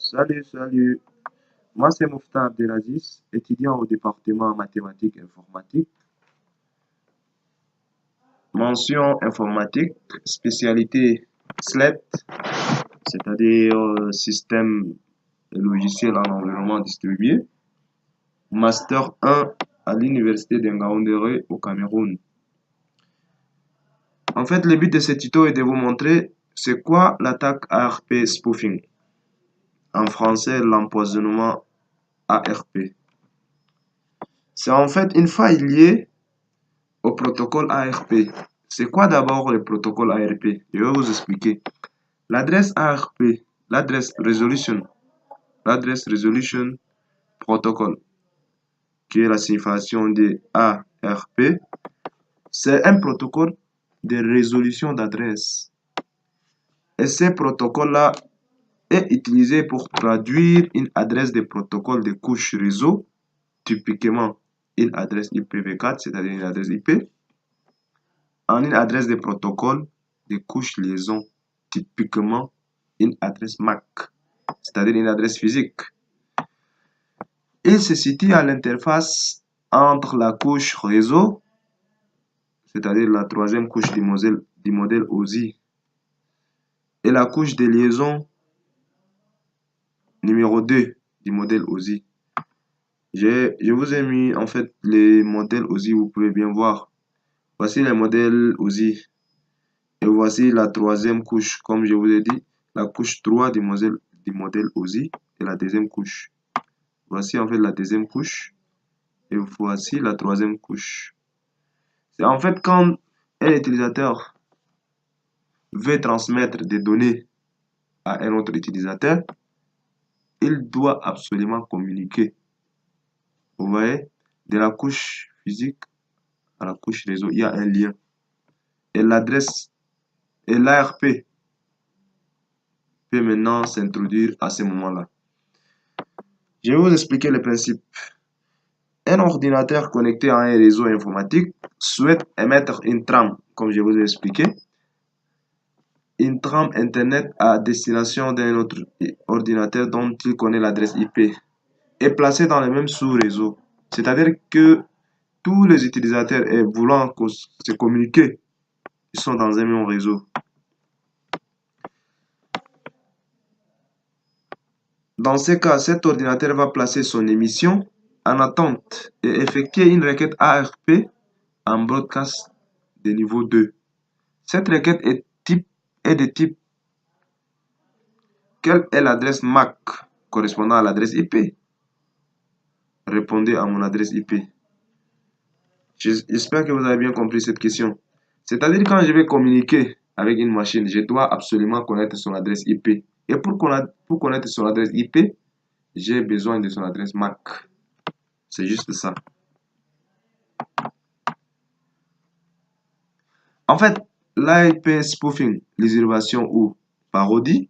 Salut, salut. Moi, c'est Mouftar Abdelaziz, étudiant au département mathématiques et informatique. Mention informatique, spécialité SLED, c'est-à-dire système et logiciel en environnement distribué. Master 1 à l'université de Ngaoundéré au Cameroun. En fait, le but de ce tuto est de vous montrer c'est quoi l'attaque ARP spoofing. En français, l'empoisonnement ARP. C'est en fait une faille liée au protocole ARP. C'est quoi d'abord le protocole ARP? Je vais vous expliquer. L'adresse ARP, l'adresse resolution protocol, qui est la signification de ARP, c'est un protocole de résolution d'adresse. Et ce protocole-là est utilisé pour traduire une adresse de protocole de couche réseau, typiquement une adresse IPv4, c'est-à-dire une adresse IP, en une adresse de protocole de couche liaison, typiquement une adresse MAC, c'est-à-dire une adresse physique. Il se situe à l'interface entre la couche réseau, c'est-à-dire la troisième couche du modèle OSI, et la couche de liaison numéro 2 du modèle OSI. Je vous ai mis en fait les modèles OSI, vous pouvez bien voir. Voici les modèles OSI. Et voici la troisième couche, comme je vous ai dit, la couche 3 du modèle OSI et la deuxième couche. Voici en fait la deuxième couche et voici la troisième couche. C'est en fait quand un utilisateur veut transmettre des données à un autre utilisateur, il doit absolument communiquer. Vous voyez, de la couche physique à la couche réseau, il y a un lien. Et l'adresse et l'ARP peut maintenant s'introduire à ce moment-là. Je vais vous expliquer le principe. Un ordinateur connecté à un réseau informatique souhaite émettre une trame, comme je vous ai expliqué, une trame Internet à destination d'un autre ordinateur dont il connaît l'adresse IP est placée dans le même sous-réseau. C'est-à-dire que tous les utilisateurs voulant se communiquer, ils sont dans un même réseau. Dans ce cas, cet ordinateur va placer son émission en attente et effectuer une requête ARP en broadcast de niveau 2. Cette requête est de type quelle est l'adresse MAC correspondant à l'adresse IP? Répondez à mon adresse IP. J'espère que vous avez bien compris cette question. C'est-à-dire quand je vais communiquer avec une machine, je dois absolument connaître son adresse IP. Et pour connaître son adresse IP, j'ai besoin de son adresse MAC. C'est juste ça. En fait, l'IP spoofing, l'usurpation ou parodie,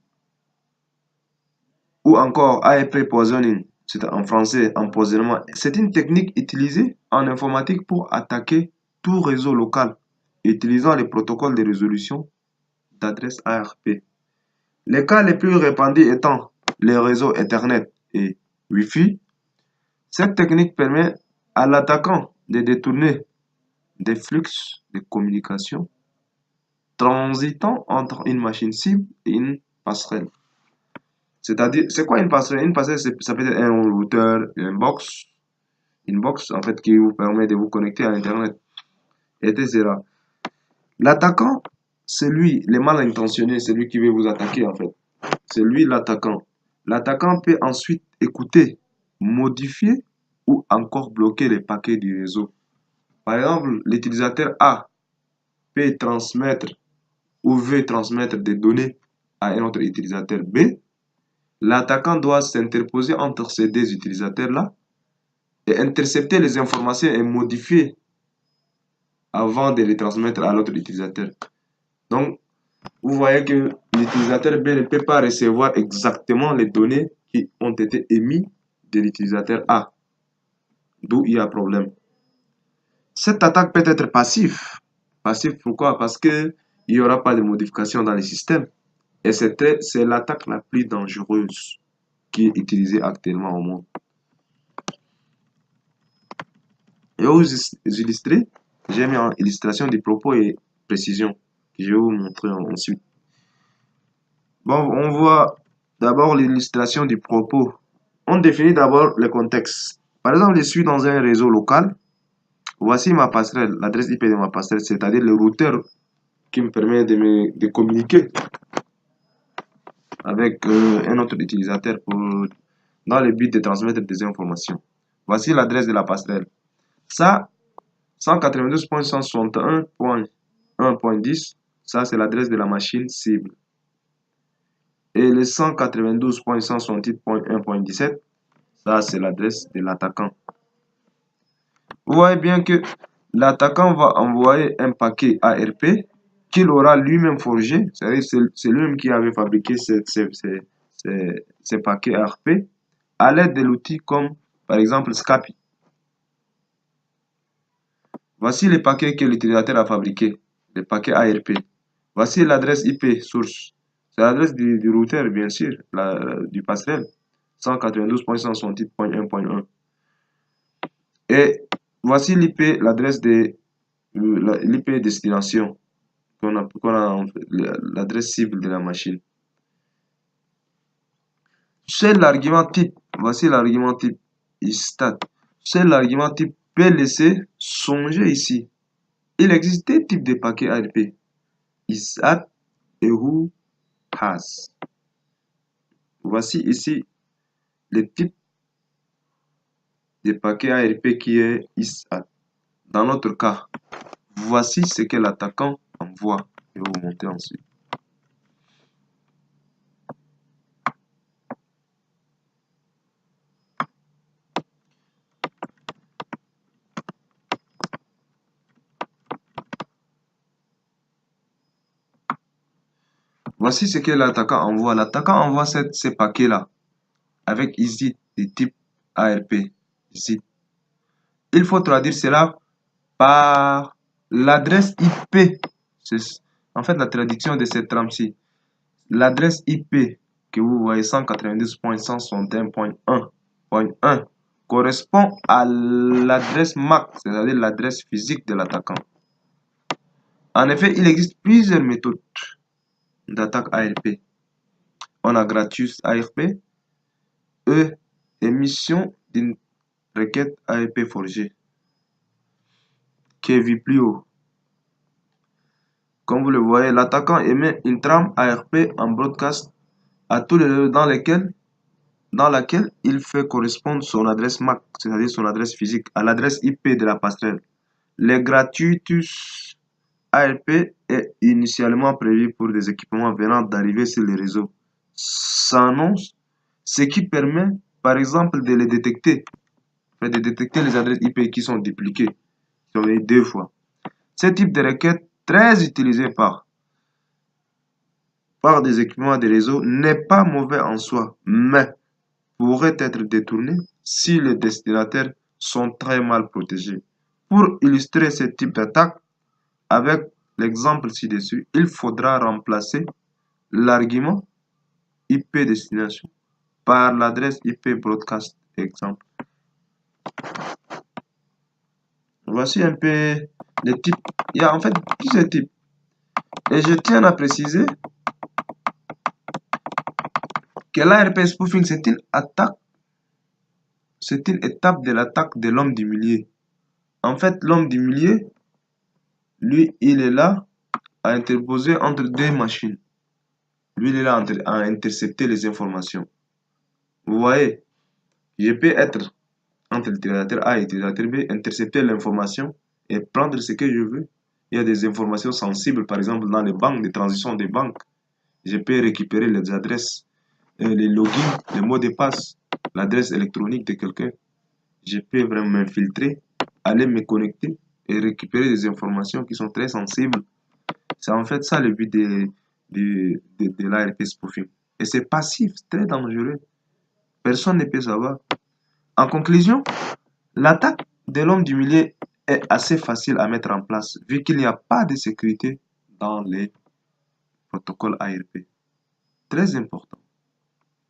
ou encore AIP poisoning, c'est en français empoisonnement, c'est une technique utilisée en informatique pour attaquer tout réseau local utilisant les protocoles de résolution d'adresse ARP. Les cas les plus répandus étant les réseaux Ethernet et Wi-Fi, cette technique permet à l'attaquant de détourner des flux de communication transitant entre une machine cible et une passerelle. C'est-à-dire, c'est quoi une passerelle? Une passerelle, ça peut être un routeur, une box en fait qui vous permet de vous connecter à Internet, etc. L'attaquant, c'est lui, le mal intentionné, c'est lui qui veut vous attaquer en fait. C'est lui l'attaquant. L'attaquant peut ensuite écouter, modifier ou encore bloquer les paquets du réseau. Par exemple, l'utilisateur A peut transmettre ou veut transmettre des données à un autre utilisateur B. L'attaquant doit s'interposer entre ces deux utilisateurs-là et intercepter les informations et modifier avant de les transmettre à l'autre utilisateur. Donc, vous voyez que l'utilisateur B ne peut pas recevoir exactement les données qui ont été émises de l'utilisateur A. D'où il y a problème. Cette attaque peut être passive. Passive pourquoi? Parce qu'il n'y aura pas de modification dans le système. Et c'est l'attaque la plus dangereuse. qui est utilisé actuellement au monde. Et aux illustrer, j'ai mis en illustration des propos et précisions que je vais vous montrer ensuite. Bon, on voit d'abord l'illustration du propos. On définit d'abord le contexte. Par exemple, je suis dans un réseau local. Voici ma passerelle, l'adresse IP de ma passerelle, c'est-à-dire le routeur qui me permet de communiquer avec un autre utilisateur dans le but de transmettre des informations. Voici l'adresse de la passerelle. Ça, 192.161.1.10, ça c'est l'adresse de la machine cible. Et le 192.168.1.17, ça c'est l'adresse de l'attaquant. Vous voyez bien que l'attaquant va envoyer un paquet ARP qu'il aura lui-même forgé, c'est-à-dire c'est lui-même qui avait fabriqué ces paquets ARP à l'aide de l'outil comme par exemple Scapy. Voici les paquets que l'utilisateur a fabriqués, les paquets ARP. Voici l'adresse IP source. C'est l'adresse du routeur, bien sûr, du passerelle, 192.168.1.1. Et voici l'IP, l'adresse de l'IP destination, l'adresse cible de la machine. C'est l'argument type. Voici l'argument type istat. C'est l'argument type peut laisser songer ici. Il existe deux types de paquets ARP, isat et who has. Voici ici le type de paquet ARP qui est isat. Dans notre cas, voici ce que l'attaquant envoie. Je vais vous montrer ensuite. Voici ce que l'attaquant envoie. L'attaquant envoie ces paquets-là avec ISIT de type ARP. ISIT. Il faut traduire cela par l'adresse IP. C'est en fait la traduction de cette trame-ci. L'adresse IP que vous voyez 192.161.1 correspond à l'adresse MAC, c'est-à-dire l'adresse physique de l'attaquant. En effet, il existe plusieurs méthodes d'attaque ARP. On a Gratius ARP, émission d'une requête ARP forgée, qui est vue plus haut. Comme vous le voyez, l'attaquant émet une trame ARP en broadcast à tous les réseaux dans laquelle il fait correspondre son adresse MAC, c'est-à-dire son adresse physique, à l'adresse IP de la passerelle. Le Gratuitus ARP est initialement prévu pour des équipements venant d'arriver sur les réseaux. S'annonce, ce qui permet par exemple de les détecter, de détecter les adresses IP qui sont dupliquées, qui sont venues deux fois. Ce type de requête, très utilisé par des équipements de réseau, n'est pas mauvais en soi, mais pourrait être détourné si les destinataires sont très mal protégés. Pour illustrer ce type d'attaque, avec l'exemple ci-dessus, il faudra remplacer l'argument IP destination par l'adresse IP broadcast exemple. Voici un peu les types. Il y a en fait plusieurs types. Et je tiens à préciser que l'ARP spoofing, c'est une attaque, c'est une étape de l'attaque de l'homme du milieu. En fait, l'homme du milieu, lui, il est là à interposer entre deux machines. Lui, il est là à intercepter les informations. Vous voyez, je peux être entre l'utilisateur A et l'utilisateur B, intercepter l'information et prendre ce que je veux. Il y a des informations sensibles, par exemple dans les banques, des transitions des banques. Je peux récupérer les adresses, les logins, les mots de passe, l'adresse électronique de quelqu'un. Je peux vraiment m'infiltrer, aller me connecter et récupérer des informations qui sont très sensibles. C'est en fait ça le but de l'ARP spoofing. Et c'est passif, très dangereux. Personne ne peut savoir. En conclusion, l'attaque de l'homme du milieu est assez facile à mettre en place vu qu'il n'y a pas de sécurité dans les protocoles ARP. Très important.